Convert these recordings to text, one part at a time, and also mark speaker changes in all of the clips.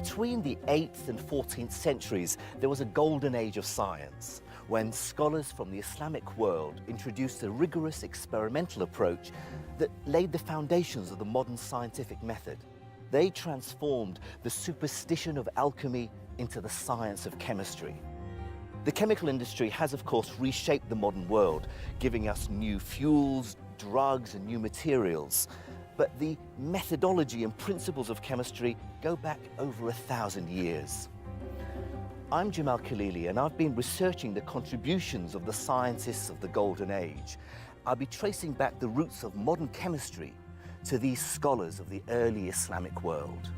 Speaker 1: Between the 8th and 14th centuries, there was a golden age of science, when scholars from the Islamic world introduced a rigorous experimental approach that laid the foundations of the modern scientific method. They transformed the superstition of alchemy into the science of chemistry. The chemical industry has, of course, reshaped the modern world, giving us new fuels, drugs, and new materials. But the methodology and principles of chemistry go back over 1,000 years. I'm Jamal Khalili, and I've been researching the contributions of the scientists of the Golden Age. I'll be tracing back the roots of modern chemistry to these scholars of the early Islamic world.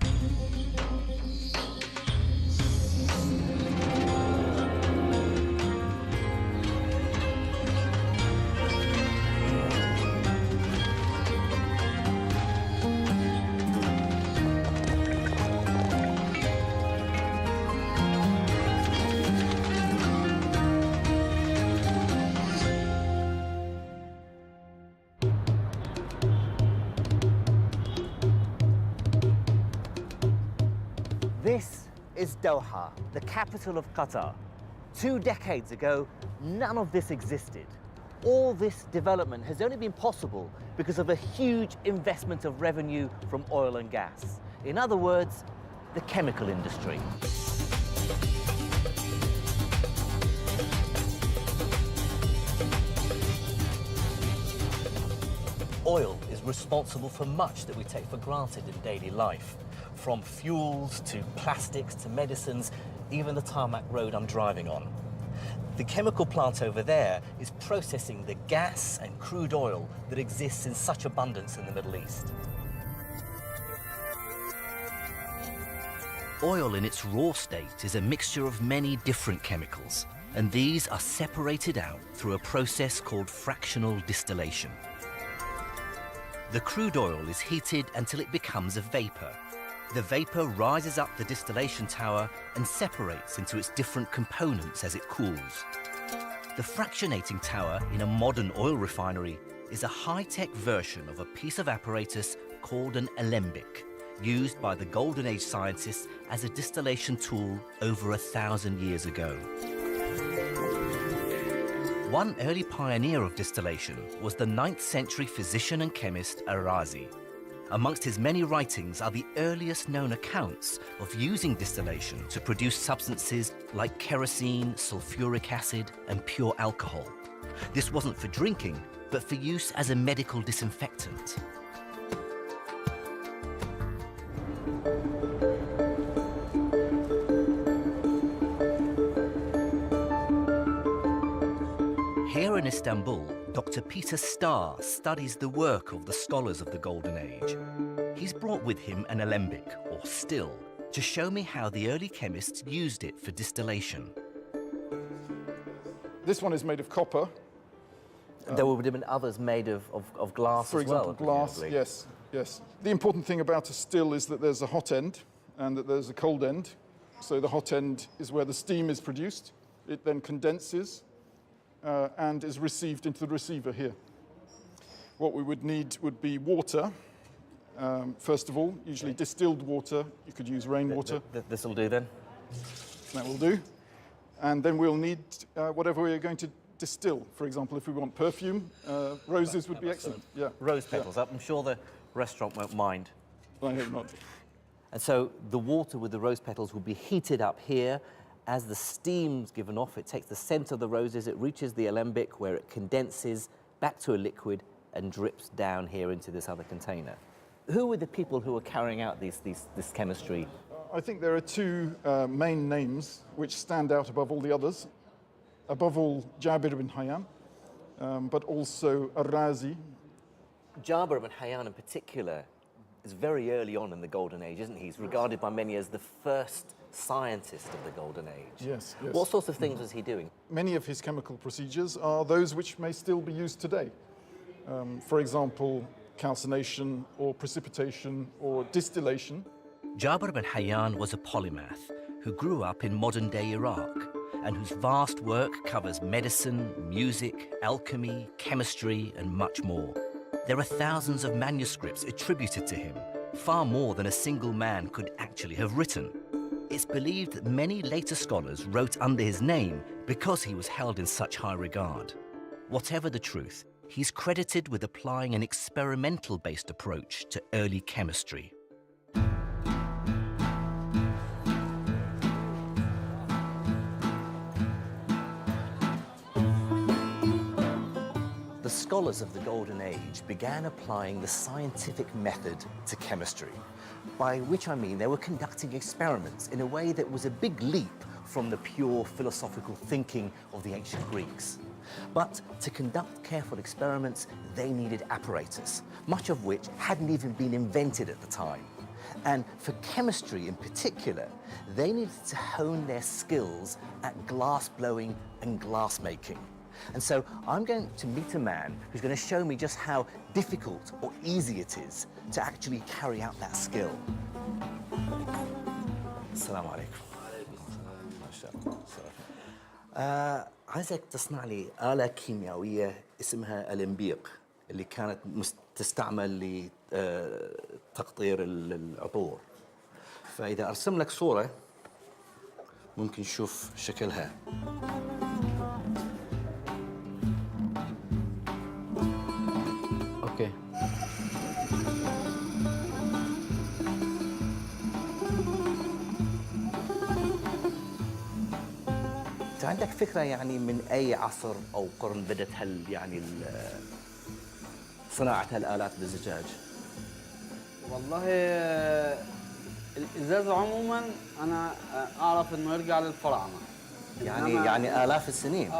Speaker 1: This is Doha, the capital of Qatar. 2 decades ago, none of this existed. All this development has only been possible because of a huge investment of revenue from oil and gas. In other words, the chemical industry. Oil is responsible for much that we take for granted in daily life. From fuels to plastics to medicines, even the tarmac road I'm driving on. The chemical plant over there is processing the gas and crude oil that exists in such abundance in the Middle East. Oil in its raw state is a mixture of many different chemicals, and these are separated out through a process called fractional distillation. The crude oil is heated until it becomes a vapor. The vapor rises up the distillation tower and separates into its different components as it cools. The fractionating tower in a modern oil refinery is a high-tech version of a piece of apparatus called an alembic, used by the Golden Age scientists as a distillation tool over 1,000 years ago. One early pioneer of distillation was the 9th century physician and chemist Arazi. Amongst his many writings are the earliest known accounts of using distillation to produce substances like kerosene, sulfuric acid, and pure alcohol. This wasn't for drinking, but for use as a medical disinfectant. Here in Istanbul, Dr. Peter Starr studies the work of the scholars of the Golden Age. He's brought with him an alembic, or still, to show me how the early chemists used it for distillation.
Speaker 2: This one is made of copper.
Speaker 1: There would have been others made of glass
Speaker 2: for
Speaker 1: as well.
Speaker 2: For example, glass, yes, yes. The important thing about a still is that there's a hot end and that there's a cold end. So the hot end is where the steam is produced. It then condenses and is received into the receiver here. What we would need would be water. First of all, usually distilled water. You could use rainwater.
Speaker 1: This will do then?
Speaker 2: That will do. And then we'll need whatever we're going to distill. For example, if we want perfume, roses would be excellent. Yeah.
Speaker 1: Rose petals. Yeah. I'm sure the restaurant won't mind.
Speaker 2: I hope not.
Speaker 1: And so the water with the rose petals will be heated up here. As the steam's given off, it takes the scent of the roses, it reaches the alembic where it condenses back to a liquid and drips down here into this other container. Who were the people who were carrying out this chemistry?
Speaker 2: I think there are 2 main names which stand out above all the others. Above all, Jabir ibn Hayyan, but also Arazi.
Speaker 1: Jabir ibn Hayyan in particular is very early on in the Golden Age, isn't he? He's regarded by many as the first scientist of the Golden Age.
Speaker 2: Yes, yes.
Speaker 1: What sorts of things was he doing?
Speaker 2: Many of his chemical procedures are those which may still be used today. For example, calcination or precipitation or distillation.
Speaker 1: Jabir ibn Hayyan was a polymath who grew up in modern-day Iraq and whose vast work covers medicine, music, alchemy, chemistry, and much more. There are thousands of manuscripts attributed to him, far more than a single man could actually have written. It's believed that many later scholars wrote under his name because he was held in such high regard. Whatever the truth, he's credited with applying an experimental-based approach to early chemistry. The scholars of the Golden Age began applying the scientific method to chemistry, by which I mean they were conducting experiments in a way that was a big leap from the pure philosophical thinking of the ancient Greeks. But to conduct careful experiments, they needed apparatus, much of which hadn't even been invented at the time. And for chemistry in particular, they needed to hone their skills at glass blowing and glass making. And so I'm going to meet a man who's going to show me just how difficult or easy it is to actually carry out that skill. Assalamu alaikum. ما شاء الله. عايزك تصنع لي آلة كيميائية اسمها الإمبيق اللي كانت تستعمل لتقطير العطور. فإذا أرسم لك صورة ممكن نشوف شكلها. اوكي. انت عندك فكره يعني من اي عصر او قرن بدت صناعه هالالات بالزجاج؟
Speaker 3: والله الازاز عموما انا اعرف انه يرجع للفراعنه.
Speaker 1: يعني آلاف السنين.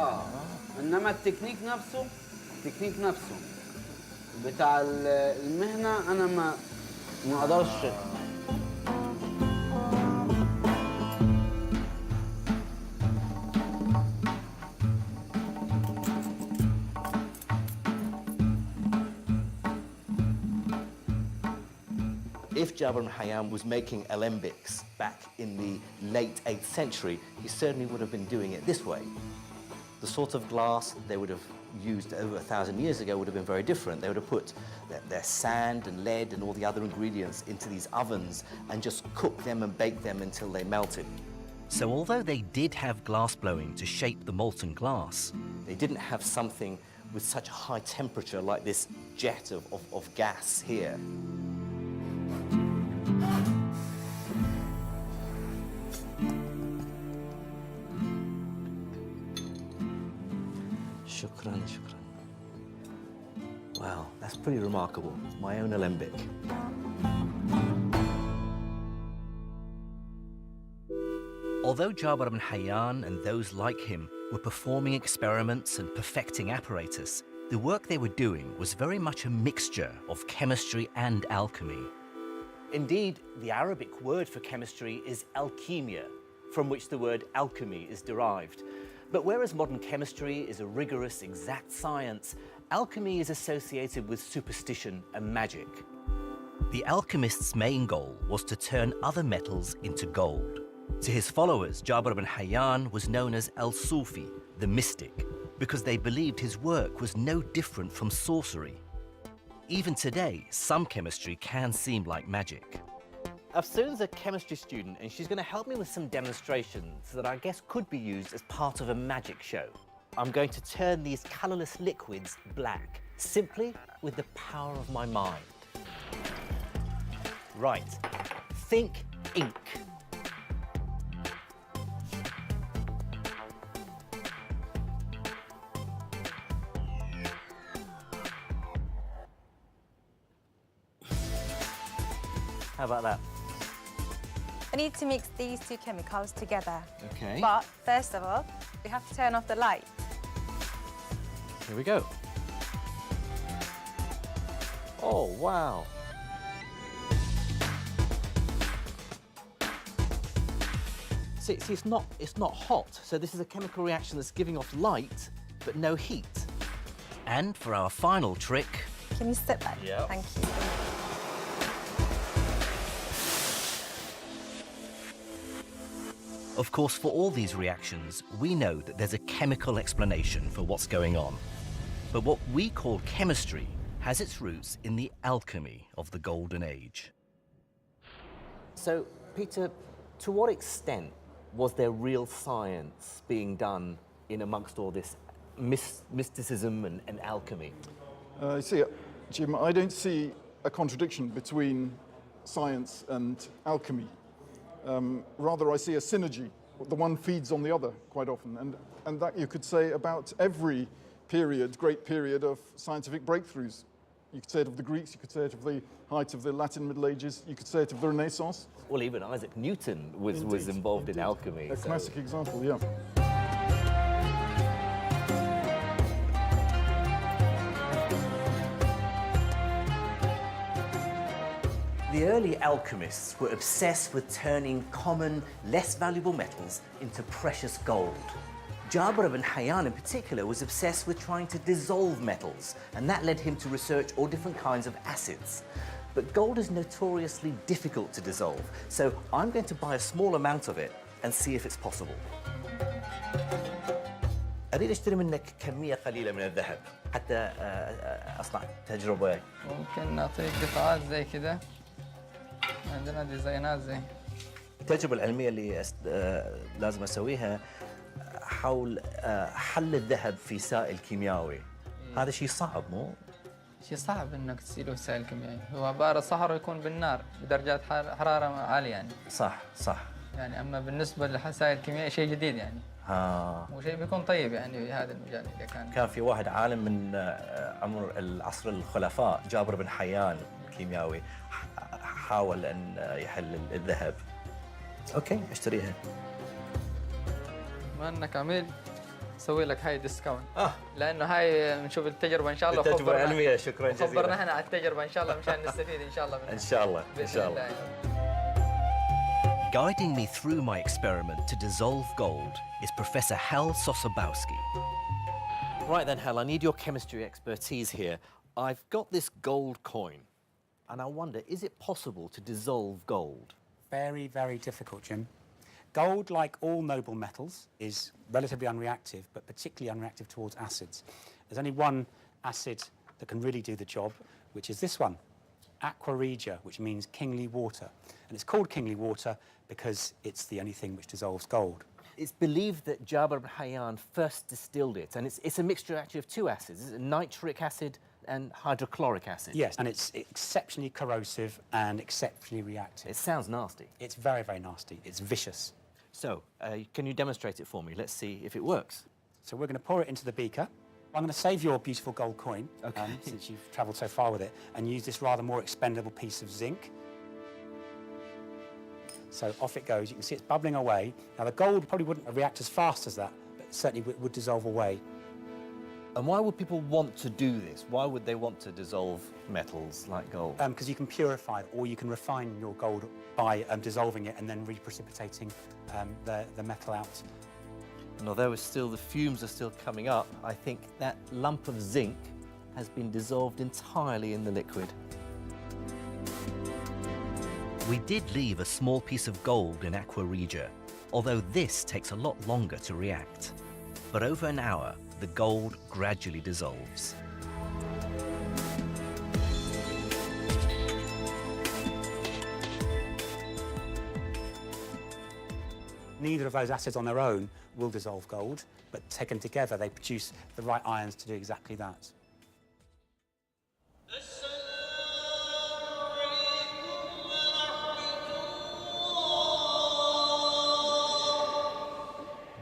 Speaker 3: انما التكنيك نفسه بتاع المهنه انا ما اقدرش.
Speaker 1: If Jabir ibn Hayyan was making alembics back in the late 8th century, he certainly would have been doing it this way. The sort of glass they would have used over 1,000 years ago would have been very different. They would have put their sand and lead and all the other ingredients into these ovens and just cooked them and baked them until they melted. So although they did have glass blowing to shape the molten glass, they didn't have something with such a high temperature like this jet of gas here. Shukran. Wow, that's pretty remarkable. My own alembic. Although Jabir ibn Hayyan and those like him were performing experiments and perfecting apparatus, the work they were doing was very much a mixture of chemistry and alchemy. Indeed, the Arabic word for chemistry is alchemia, from which the word alchemy is derived. But whereas modern chemistry is a rigorous, exact science, alchemy is associated with superstition and magic. The alchemist's main goal was to turn other metals into gold. To his followers, Jabir ibn Hayyan was known as al-Sufi, the mystic, because they believed his work was no different from sorcery. Even today, some chemistry can seem like magic. Afsoon's a chemistry student, and she's going to help me with some demonstrations that I guess could be used as part of a magic show. I'm going to turn these colourless liquids black, simply with the power of my mind. Right, think ink. How about that?
Speaker 4: I need to mix these two chemicals together.
Speaker 1: Okay.
Speaker 4: But first of all, we have to turn off the light.
Speaker 1: Here we go. Oh, wow. See, it's not hot. So this is a chemical reaction that's giving off light, but no heat. And for our final trick...
Speaker 4: Can you step back?
Speaker 1: Yeah.
Speaker 4: Thank you.
Speaker 1: Of course, for all these reactions, we know that there's a chemical explanation for what's going on. But what we call chemistry has its roots in the alchemy of the Golden Age. So, Peter, to what extent was there real science being done in amongst all this mysticism and alchemy?
Speaker 2: You see, Jim, I don't see a contradiction between science and alchemy. Rather, I see a synergy. The one feeds on the other quite often. And that you could say about every period, great period of scientific breakthroughs. You could say it of the Greeks, you could say it of the height of the Latin Middle Ages, you could say it of the Renaissance.
Speaker 1: Well, even Isaac Newton was involved in alchemy.
Speaker 2: A classic example, yeah.
Speaker 1: The early alchemists were obsessed with turning common, less valuable metals into precious gold. Jabir ibn Hayyan in particular was obsessed with trying to dissolve metals, and that led him to research all different kinds of acids. But gold is notoriously difficult to dissolve, so I'm going to buy a small amount of it and see if it's possible. أريد أشتري منك كمية قليلة من الذهب حتى أصنع تجربة.
Speaker 5: ممكن نعطيك قطعات زي كده. عندنا ديزاينات زي.
Speaker 1: التجربة العلمية اللي لازم أسويها حول حل الذهب في سائل كيميائي. هذا شيء صعب مو؟
Speaker 5: شيء صعب انك تسيله في سائل كيميائي، هو عبارة صهره يكون بالنار بدرجات حرارة عالية يعني.
Speaker 1: صح.
Speaker 5: يعني اما بالنسبة للسائل الكيميائي شيء جديد يعني. وشيء بيكون طيب يعني في هذا المجال اذا كان
Speaker 1: في واحد عالم من عمر العصر الخلفاء جابر بن حيان كيميائي حاول ان يحل الذهب. اوكي اشتريها.
Speaker 5: بما انك عميل نسوي لك هاي ديسكاونت لانه هاي بنشوف التجربه ان شاء الله.
Speaker 1: التجربه العلميه. شكرا جزيلا.
Speaker 5: خبرنا احنا على التجربه ان شاء الله مشان نستفيد ان شاء الله منها.
Speaker 1: ان شاء الله. Guiding me through my experiment to dissolve gold is Professor Hal Sosabowski. Right then, Hal, I need your chemistry expertise here. I've got this gold coin, and I wonder, is it possible to dissolve gold?
Speaker 6: Very, very difficult, Jim. Gold, like all noble metals, is relatively unreactive, but particularly unreactive towards acids. There's only one acid that can really do the job, which is this one, aqua regia, which means kingly water. And it's called kingly water because it's the only thing which dissolves gold.
Speaker 1: It's believed that Jabir ibn Hayyan first distilled it, and it's a mixture actually of two acids, nitric acid and hydrochloric acid.
Speaker 6: Yes, and it's exceptionally corrosive and exceptionally reactive.
Speaker 1: It sounds nasty.
Speaker 6: It's very, very nasty. It's vicious.
Speaker 1: So, can you demonstrate it for me? Let's see if it works.
Speaker 6: So we're going to pour it into the beaker. I'm going to save your beautiful gold coin, since you've travelled so far with it, and use this rather more expendable piece of zinc. So off it goes. You can see it's bubbling away. Now, the gold probably wouldn't react as fast as that, but certainly would dissolve away.
Speaker 1: And why would people want to do this? Why would they want to dissolve metals like gold?
Speaker 6: Because you can purify it, or you can refine your gold by dissolving it and then reprecipitating the metal out.
Speaker 1: And although the fumes are still coming up, I think that lump of zinc has been dissolved entirely in the liquid. We did leave a small piece of gold in aqua regia, although this takes a lot longer to react. But over an hour, the gold gradually dissolves.
Speaker 6: Neither of those acids on their own will dissolve gold, but taken together they produce the right ions to do exactly that.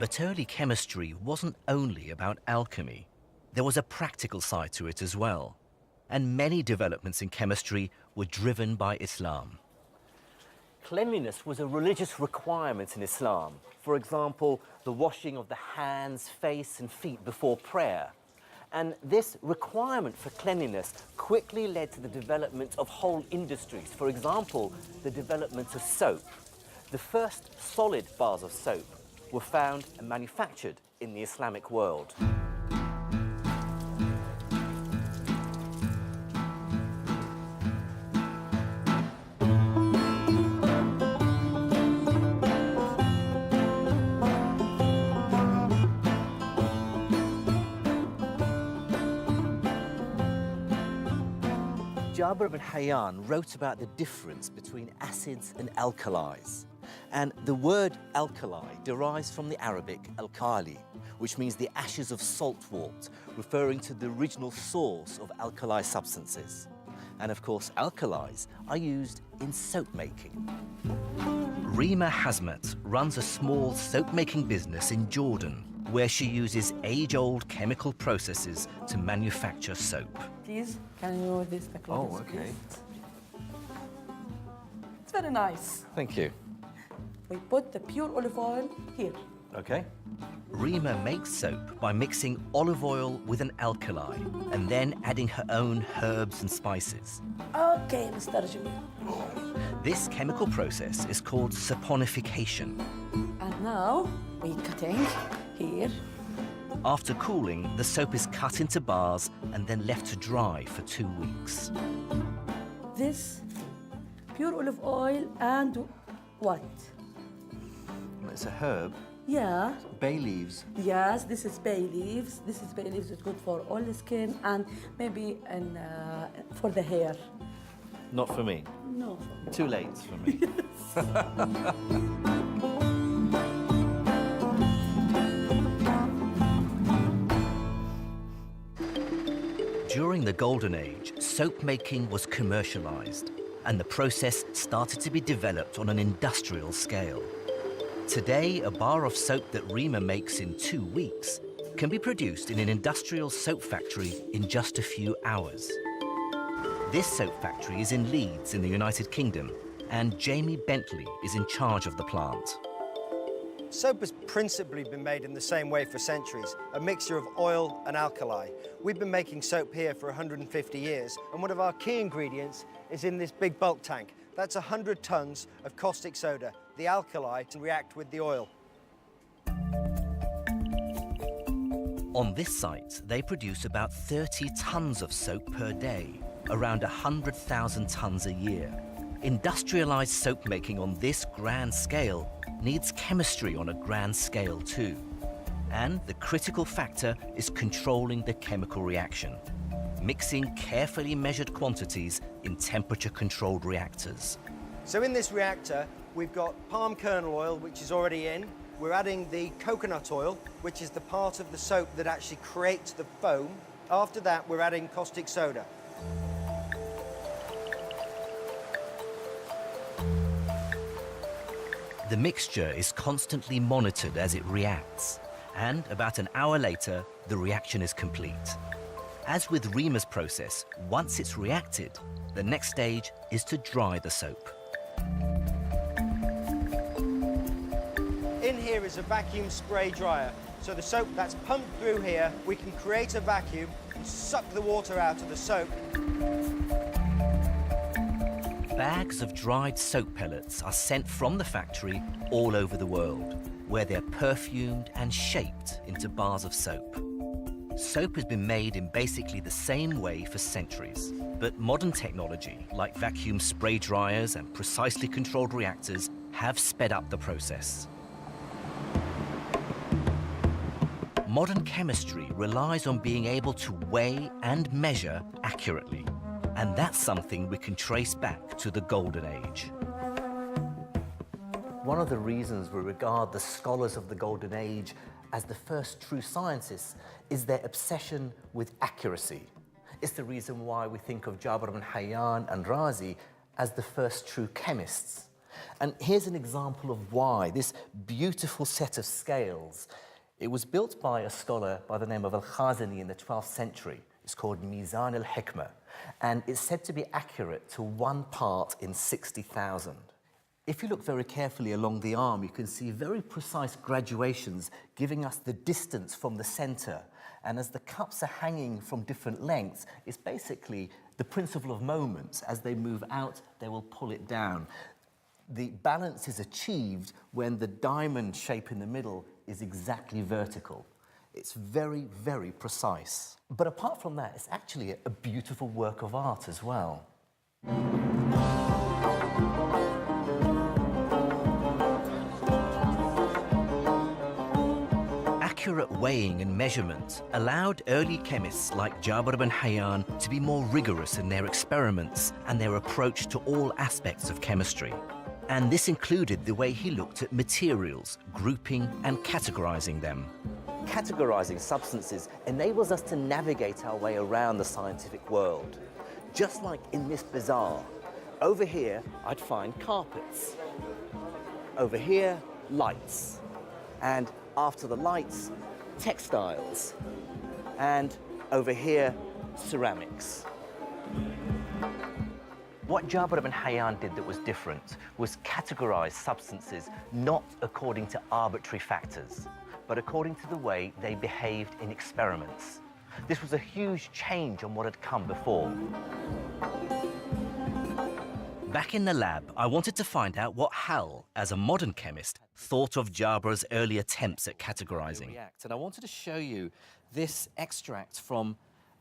Speaker 1: But early chemistry wasn't only about alchemy. There was a practical side to it as well. And many developments in chemistry were driven by Islam. Cleanliness was a religious requirement in Islam. For example, the washing of the hands, face and feet before prayer. And this requirement for cleanliness quickly led to the development of whole industries. For example, the development of soap. The first solid bars of soap were found and manufactured in the Islamic world. Jabir ibn Hayyan wrote about the difference between acids and alkalis. And the word alkali derives from the Arabic alkali, which means the ashes of salt wort, referring to the original source of alkali substances. And of course, alkalis are used in soap making. Rima Hazmat runs a small soap-making business in Jordan, where she uses age-old chemical processes to manufacture soap.
Speaker 7: Please, can you this the clothes?
Speaker 1: Oh, okay.
Speaker 7: Please? It's very nice.
Speaker 1: Thank you.
Speaker 7: We put the pure olive oil here.
Speaker 1: Okay. Rima makes soap by mixing olive oil with an alkali and then adding her own herbs and spices.
Speaker 7: Okay, Mr. Jamil.
Speaker 1: This chemical process is called saponification.
Speaker 7: And now we cutting here.
Speaker 1: After cooling, the soap is cut into bars and then left to dry for 2 weeks.
Speaker 7: This pure olive oil and what?
Speaker 1: It's a herb.
Speaker 7: Yeah.
Speaker 1: Bay leaves.
Speaker 7: Yes, this is bay leaves. This is bay leaves. It's good for all the skin and maybe for the hair.
Speaker 1: Not for me.
Speaker 7: No.
Speaker 1: Too late for me. During the Golden Age, soap making was commercialized, and the process started to be developed on an industrial scale. Today, a bar of soap that Rima makes in 2 weeks can be produced in an industrial soap factory in just a few hours. This soap factory is in Leeds in the United Kingdom, and Jamie Bentley is in charge of the plant.
Speaker 8: Soap has principally been made in the same way for centuries, a mixture of oil and alkali. We've been making soap here for 150 years, and one of our key ingredients is in this big bulk tank. That's 100 tons of caustic soda. The alkali to react with the oil.
Speaker 1: On this site, they produce about 30 tons of soap per day, around 100,000 tons a year. Industrialized soap making on this grand scale needs chemistry on a grand scale too. And the critical factor is controlling the chemical reaction, mixing carefully measured quantities in temperature-controlled reactors.
Speaker 8: So in this reactor, we've got palm kernel oil, which is already in. We're adding the coconut oil, which is the part of the soap that actually creates the foam. After that, we're adding caustic soda.
Speaker 1: The mixture is constantly monitored as it reacts, and about an hour later, the reaction is complete. As with Rima's process, once it's reacted, the next stage is to dry the soap.
Speaker 8: In here is a vacuum spray dryer. So the soap that's pumped through here, we can create a vacuum and suck the water out of the soap.
Speaker 1: Bags of dried soap pellets are sent from the factory all over the world, where they're perfumed and shaped into bars of soap. Soap has been made in basically the same way for centuries, but modern technology, like vacuum spray dryers and precisely controlled reactors, have sped up the process. Modern chemistry relies on being able to weigh and measure accurately. And that's something we can trace back to the Golden Age. One of the reasons we regard the scholars of the Golden Age as the first true scientists is their obsession with accuracy. It's the reason why we think of Jabir ibn Hayyan and Razi as the first true chemists. And here's an example of why. This beautiful set of scales, it was built by a scholar by the name of Al-Khazani in the 12th century. It's called Mizan al-Hikmah, and it's said to be accurate to 1 part in 60,000. If you look very carefully along the arm, you can see very precise graduations giving us the distance from the center. And as the cups are hanging from different lengths, it's basically the principle of moments. As they move out, they will pull it down. The balance is achieved when the diamond shape in the middle is exactly vertical. It's very, very precise. But apart from that, it's actually a beautiful work of art as well. accurate weighing and measurement allowed early chemists like Jabir ibn Hayyan to be more rigorous in their experiments and their approach to all aspects of chemistry. And this included the way he looked at materials, grouping and categorizing them. Categorizing substances enables us to navigate our way around the scientific world. Just like in this bazaar, over here I'd find carpets. Over here, lights. And after the lights, textiles. And over here, ceramics. What Jabir ibn Hayyan did that was different was categorize substances not according to arbitrary factors, but according to the way they behaved in experiments. This was a huge change on what had come before. Back in the lab, I wanted to find out what Hal, as a modern chemist, thought of Jabir's early attempts at categorizing. And I wanted to show you this extract from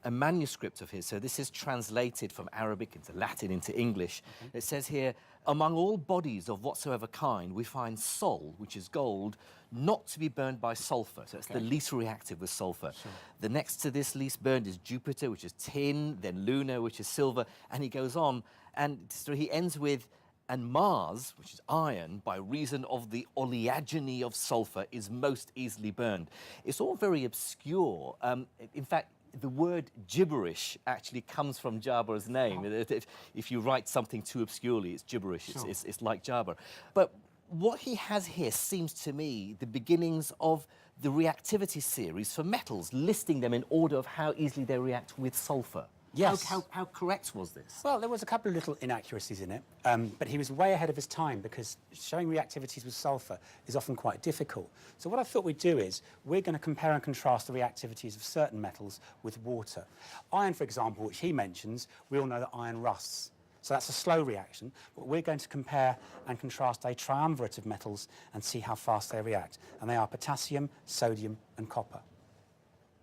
Speaker 1: a manuscript of his. So this is translated from Arabic into Latin into English. It says here, among all bodies of whatsoever kind, we find sol, which is gold, not to be burned by sulfur. So it's the least reactive with sulfur. Sure. The next to this least burned is Jupiter, which is tin, then Luna, which is silver, and he goes on. And so he ends with, and Mars, which is iron, by reason of the oleaginy of sulfur, is most easily burned. It's all very obscure. In fact, the word gibberish actually comes from Jabir's name. Oh. If you write something too obscurely, it's gibberish. Sure. It's like Jabir. But what he has here seems to me the beginnings of the reactivity series for metals, listing them in order of how easily they react with sulfur.
Speaker 6: Yes.
Speaker 1: How correct was this?
Speaker 6: Well, there was a couple of little inaccuracies in it, but he was way ahead of his time because showing reactivities with sulfur is often quite difficult. So what I thought we'd do is we're going to compare and contrast the reactivities of certain metals with water. Iron, for example, which he mentions, we all know that iron rusts. So that's a slow reaction, but we're going to compare and contrast a triumvirate of metals and see how fast they react. And they are potassium, sodium, and copper.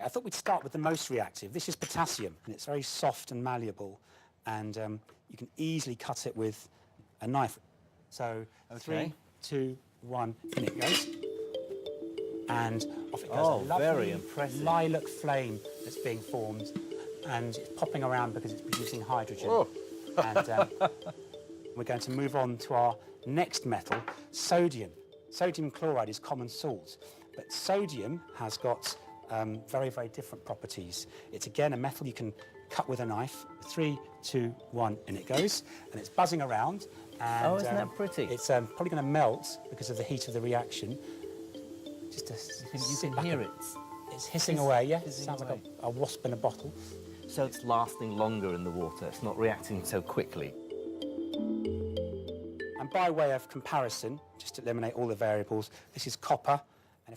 Speaker 6: I thought we'd start with the most reactive. This is potassium, and it's very soft and malleable, and you can easily cut it with a knife. So 3, 2, 1, in it goes. And off it goes.
Speaker 1: Oh,
Speaker 6: a lovely
Speaker 1: very impressive.
Speaker 6: lilac flame that's being formed, and it's popping around because it's producing hydrogen.
Speaker 2: Oh.
Speaker 6: And we're going to move on to our next metal, sodium. Sodium chloride is common salt, but sodium has got very, very different properties. It's again a metal you can cut with a knife. 3, 2, 1, and it goes. And it's buzzing around. And,
Speaker 1: oh, isn't that pretty?
Speaker 6: It's probably going to melt because of the heat of the reaction. Just
Speaker 1: you can hear it.
Speaker 6: It's hissing away, yeah? Sounds like a wasp in a bottle.
Speaker 1: So it's lasting longer in the water. It's not reacting so quickly.
Speaker 6: And by way of comparison, just to eliminate all the variables, this is copper.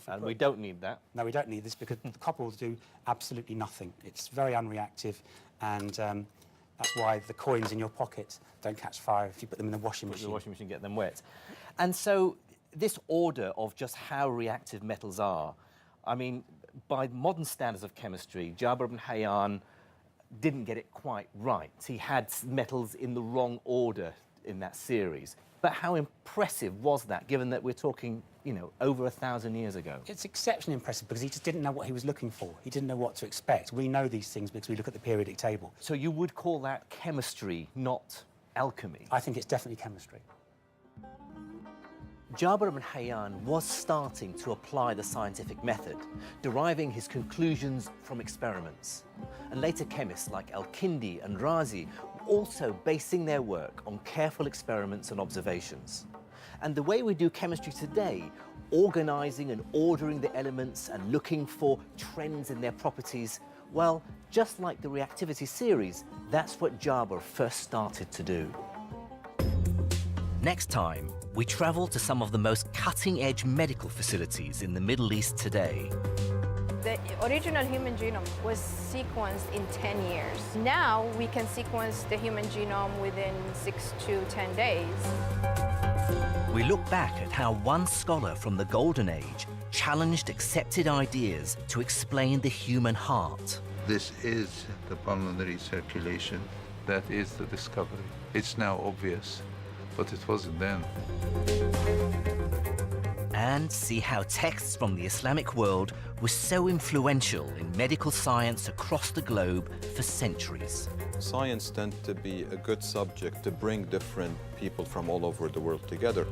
Speaker 1: And we don't need that.
Speaker 6: No, we don't need this because the copper will do absolutely nothing. It's very unreactive, and that's why the coins in your pocket don't catch fire if you put them in the washing machine.
Speaker 1: The washing machine, get them wet. And so this order of just how reactive metals are, I mean, by modern standards of chemistry, Jabir ibn Hayyan didn't get it quite right. He had metals in the wrong order in that series. But how impressive was that, given that we're talking, you know, over 1,000 years ago?
Speaker 6: It's exceptionally impressive because he just didn't know what he was looking for. He didn't know what to expect. We know these things because we look at the periodic table.
Speaker 1: So you would call that chemistry, not alchemy?
Speaker 6: I think it's definitely chemistry.
Speaker 1: Jabir ibn Hayyan was starting to apply the scientific method, deriving his conclusions from experiments. And later chemists like Al-Kindi and Razi were also basing their work on careful experiments and observations. And the way we do chemistry today, organizing and ordering the elements and looking for trends in their properties, well, just like the reactivity series, that's what Jabir first started to do. Next time, we travel to some of the most cutting-edge medical facilities in the Middle East today.
Speaker 4: The original human genome was sequenced in 10 years. Now we can sequence the human genome within 6 to 10 days.
Speaker 1: We look back at how one scholar from the Golden Age challenged accepted ideas to explain the human heart.
Speaker 9: This is the pulmonary circulation. That is the discovery. It's now obvious, but it wasn't then.
Speaker 1: and see how texts from the Islamic world were so influential in medical science across the globe for centuries.
Speaker 10: Science tends to be a good subject to bring different people from all over the world together.